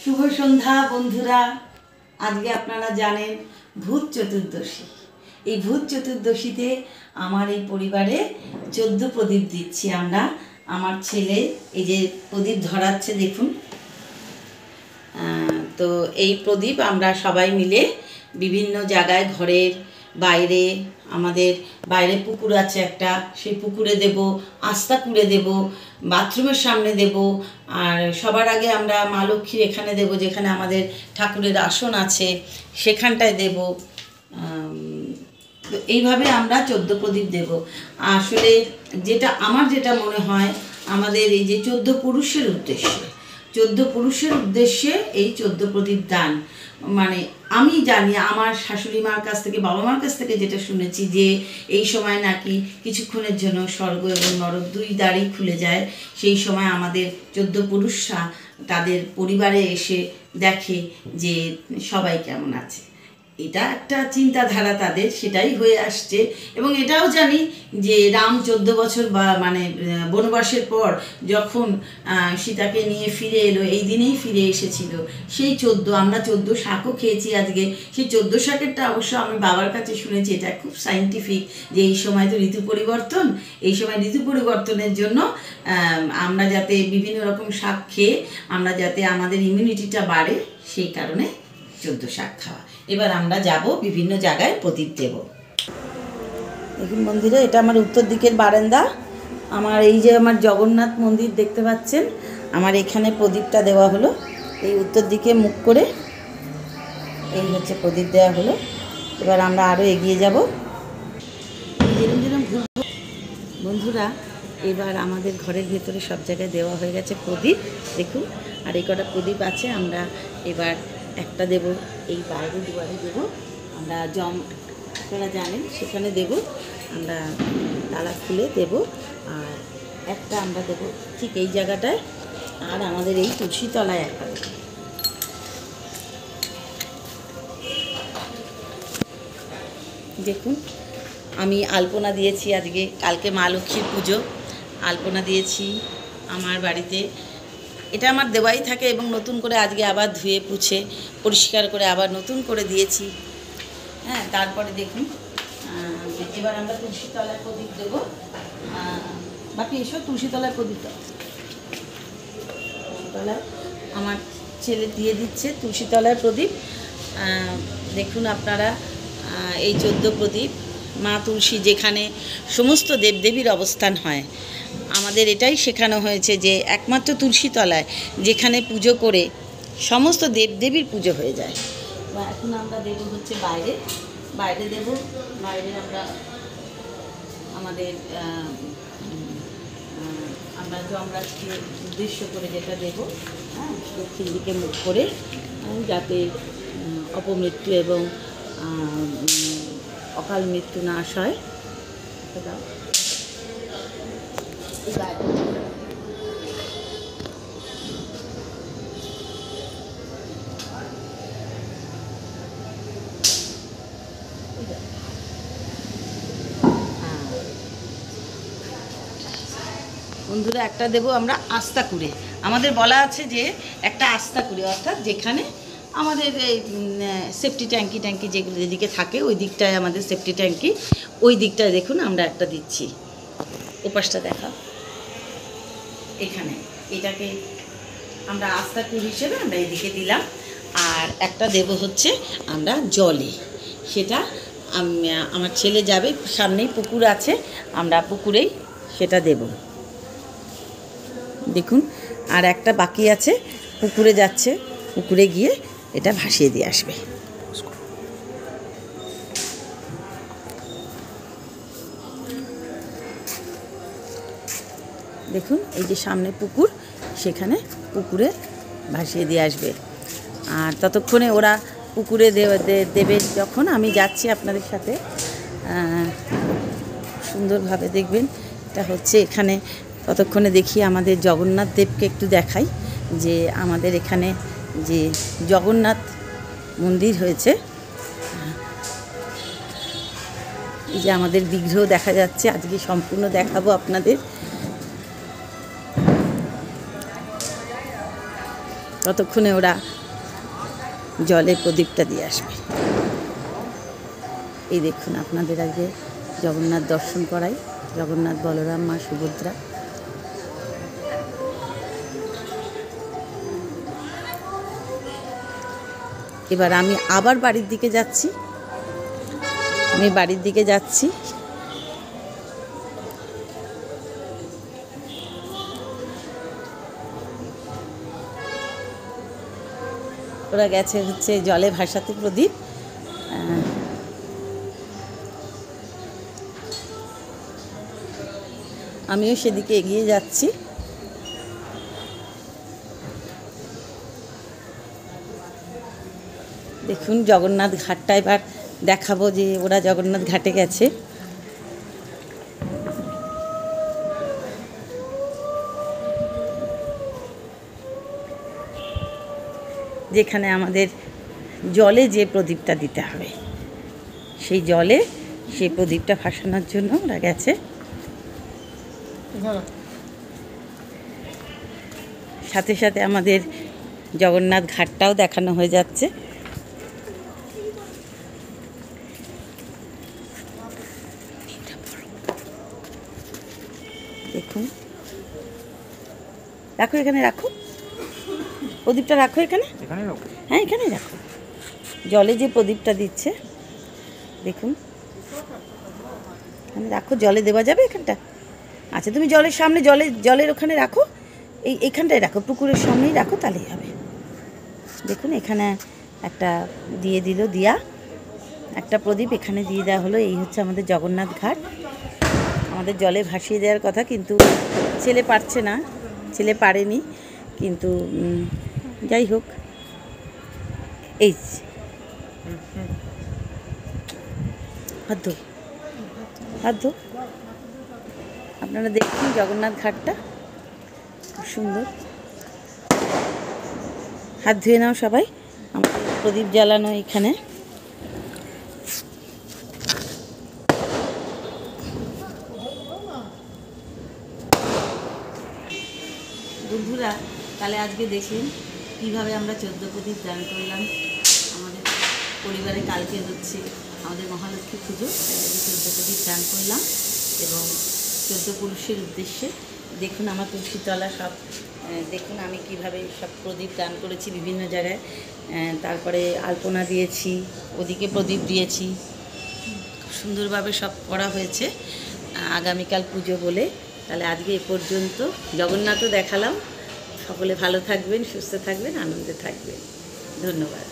শুভ সন্ধ্যা বন্ধুরা। আজকে আপনারা জানেন ভূত চতুর্দশী। এই ভূত চতুর্দশীতে আমার এই পরিবারে 14 প্রদীপ দিচ্ছি আমরা। আমার ছেলে এই যে প্রদীপ ধরাচ্ছে দেখুন। তো এই প্রদীপ আমরা সবাই মিলে বিভিন্ন জায়গায়, ঘরের বাইরে, আমাদের বাইরে পুকুর আছে একটা, সেই পুকুরে দেব, আস্তা কুড়ে দেব, বাথরুমের সামনে দেব, আর সবার আগে আমরা মা লক্ষ্মীর এখানে দেব, যেখানে আমাদের ঠাকুরের আসন আছে সেখানটায় দেব। তো এইভাবে আমরা 14 প্রদীপ দেব। আসলে আমার যেটা মনে হয়, আমাদের এই যে 14 পুরুষের উদ্দেশ্যে এই 14 প্রদীপ দান, মানে আমি জানি আমার শাশুড়ি মার কাছ থেকে, বাবা মার কাছ থেকে যেটা শুনেছি, যে এই সময় নাকি কিছুক্ষণের জন্য স্বর্গ এবং নরক দুই দ্বারই খুলে যায়। সেই সময় আমাদের 14 পুরুষরা তাদের পরিবারে এসে দেখে যে সবাই কেমন আছে। এটা একটা চিন্তাধারা তাদের, সেটাই হয়ে আসছে। এবং এটাও জানি যে রাম 14 বছর মানে বনবাসের পর যখন সীতাকে নিয়ে ফিরে এলো, এই দিনেই ফিরে এসেছিল। সেই 14 আমরা 14 শাকও খেয়েছি আজকে। সেই 14 শাকেরটা অবশ্য আমি বাবার কাছে শুনেছি, এটা খুব সায়েন্টিফিক, যে এই সময় তো ঋতু পরিবর্তন, এই সময় ঋতু পরিবর্তনের জন্য আমরা যাতে বিভিন্ন রকম শাক খেয়ে আমরা যাতে আমাদের ইমিউনিটিটা বাড়ে, সেই কারণে 14 শাক খাওয়া। এবার আমরা যাব বিভিন্ন জায়গায় প্রদীপ দেব। দেখুন বন্ধুরা, এটা আমার উত্তর দিকের বারান্দা। আমার এই যে আমার জগন্নাথ মন্দির দেখতে পাচ্ছেন, আমার এখানে প্রদীপটা দেওয়া হলো। এই উত্তর দিকে মুখ করে এই হচ্ছে প্রদীপ দেওয়া হলো। এবার আমরা আরও এগিয়ে যাব, যেরকম যেরকম ঘুরব। বন্ধুরা, এবার আমাদের ঘরের ভেতরে সব জায়গায় দেওয়া হয়ে গেছে প্রদীপ, দেখুন। আর এই কটা প্রদীপ আছে, আমরা এবার একটা দেব এই বাইরে দুয়ারে দেব, আমরা আপনারা জানেন সেখানে দেব, আমরা তালা খুলে দেব। আর একটা আমরা দেব ঠিক এই জায়গাটায়, আর আমাদের এই তুলসী তলায় একটা দেব। দেখুন, আমি আলপনা দিয়েছি আজকে, কালকে মা লক্ষ্মীর পুজো, আলপনা দিয়েছি আমার বাড়িতে। এটা আমার দেওয়াই থাকে, এবং নতুন করে আজকে আবার ধুয়ে পুছে পরিষ্কার করে আবার নতুন করে দিয়েছি। হ্যাঁ, তারপরে দেখুন এবার আমরা তুলসীতলায় প্রদীপ দেবো। বাকি এসব তুলসীতলায় প্রদীপ, তুলসীতলায় আমার ছেলে দিয়ে দিচ্ছে তুলসীতলায় প্রদীপ। দেখুন আপনারা, এই 14 প্রদীপ মা তুলসী, যেখানে সমস্ত দেবদেবীর অবস্থান হয়। আমাদের এটাই শেখানো হয়েছে যে একমাত্র তুলসীতলায় যেখানে পুজো করে সমস্ত দেবদেবীর পুজো হয়ে যায়। বা এখন আমরা দেব হচ্ছে বাইরে দেব। বাইরে আমরা আমাদের যমরাজকে উদ্দেশ্য করে যেটা দেব, হ্যাঁ, দক্ষিণ দিকে মুখ করে, যাতে অপমৃত্যু এবং অকাল মৃত্যু নাশ হয়। বন্ধুরা, একটা দেব আমরা আস্তা কুড়ে। আমাদের বলা আছে যে একটা আস্তা কুড়ে, অর্থাৎ যেখানে আমাদের এই সেফটি ট্যাঙ্কি যেগুলো যেদিকে থাকে, ওই দিকটায় আমাদের সেফটি ট্যাঙ্কি, ওই দিকটায় দেখুন আমরা একটা দিচ্ছি। ওপাশটা দেখা, এখানে এটাকে আমরা আস্তা কুড়ি হিসেবে আমরা এদিকে দিলাম। আর একটা দেব হচ্ছে আমরা জলে, সেটা আমার ছেলে যাবে, সামনেই পুকুর আছে, আমরা পুকুরেই সেটা দেব। দেখুন, আর একটা বাকি আছে, পুকুরে যাচ্ছে, পুকুরে গিয়ে এটা ভাসিয়ে দিয়ে আসবে। দেখুন, এই যে সামনে পুকুর, সেখানে পুকুরে ভাসিয়ে দিয়ে আসবে। আর ততক্ষণে ওরা পুকুরে দেবে, যখন আমি যাচ্ছি আপনাদের সাথে, সুন্দরভাবে দেখবেন। এটা হচ্ছে এখানে, ততক্ষণে দেখি আমাদের জগন্নাথ দেবকে একটু দেখাই, যে আমাদের এখানে যে জগন্নাথ মন্দির হয়েছে, এই যে আমাদের বিগ্রহ দেখা যাচ্ছে, আজকে সম্পূর্ণ দেখাবো আপনাদের। ততক্ষণে ওরা জলে প্রদীপটা দিয়ে আসবে। এই দেখুন, আপনাদের আগে জগন্নাথ দর্শন করাই, জগন্নাথ, বলরাম, মা সুভদ্রা। এবার আমি আবার বাড়ির দিকে যাচ্ছি, ওরা গেছে হচ্ছে জলে ভাসাতে প্রদীপ। আমিও সেদিকে এগিয়ে যাচ্ছি। দেখুন জগন্নাথ ঘাটটা এবার দেখাবো যে ওরা জগন্নাথ ঘাটে গেছে। যেখানে আমাদের জলে যে প্রদীপটা দিতে হবে, সেই জলে সেই প্রদীপটা ভাসানোর জন্য ওরা গেছে। সাথে সাথে আমাদের জগন্নাথ ঘাটটাও দেখানো হয়ে যাচ্ছে। দেখুন, রাখো এখানে, রাখো প্রদীপটা, রাখো এখানে, হ্যাঁ এখানে রাখো। জলে যে প্রদীপটা দিচ্ছে দেখুন, এখানে রাখো। জলে দেওয়া যাবে এখানটা? আচ্ছা, তুমি জলের সামনে, জলের ওখানে রাখো, এইখানটায় রাখো, পুকুরের সামনেই রাখো, তাহলেই হবে। দেখুন এখানে একটা দিয়ে দিল, দিয়া একটা প্রদীপ এখানে দিয়ে দেওয়া হলো। এই হচ্ছে আমাদের জগন্নাথ ঘাট। আমাদের জলে ভাসিয়ে দেওয়ার কথা, কিন্তু ছেলে পারছে না, ছেলে পারেনি, কিন্তু যাই হোক। এই হাত ধো, আপনারা দেখুন জগন্নাথ ঘাটটা খুব সুন্দর। হাত ধুয়ে নাও সবাই। আমাদের প্রদীপ জ্বালানো এখানে। বন্ধুরা, তাহলে আজকে দেখলেন কীভাবে আমরা 14 প্রদীপ দান করলাম। আমাদের পরিবারে কালকে হচ্ছে আমাদের মহালক্ষ্মী পুজো, তাই আজকে 14 প্রদীপ দান করলাম এবং 14 পুরুষের উদ্দেশ্যে। দেখুন আমার তুলসীতলা সব, দেখুন আমি কিভাবে সব প্রদীপ দান করেছি বিভিন্ন জায়গায়। তারপরে আলপনা দিয়েছি, ওদিকে প্রদীপ দিয়েছি, খুব সুন্দরভাবে সব করা হয়েছে আগামীকাল পুজো বলে। তাহলে আজকে এ পর্যন্ত। জগন্নাথও দেখালাম। সকলে ভালো থাকবেন, সুস্থ থাকবেন, আনন্দে থাকবেন। ধন্যবাদ।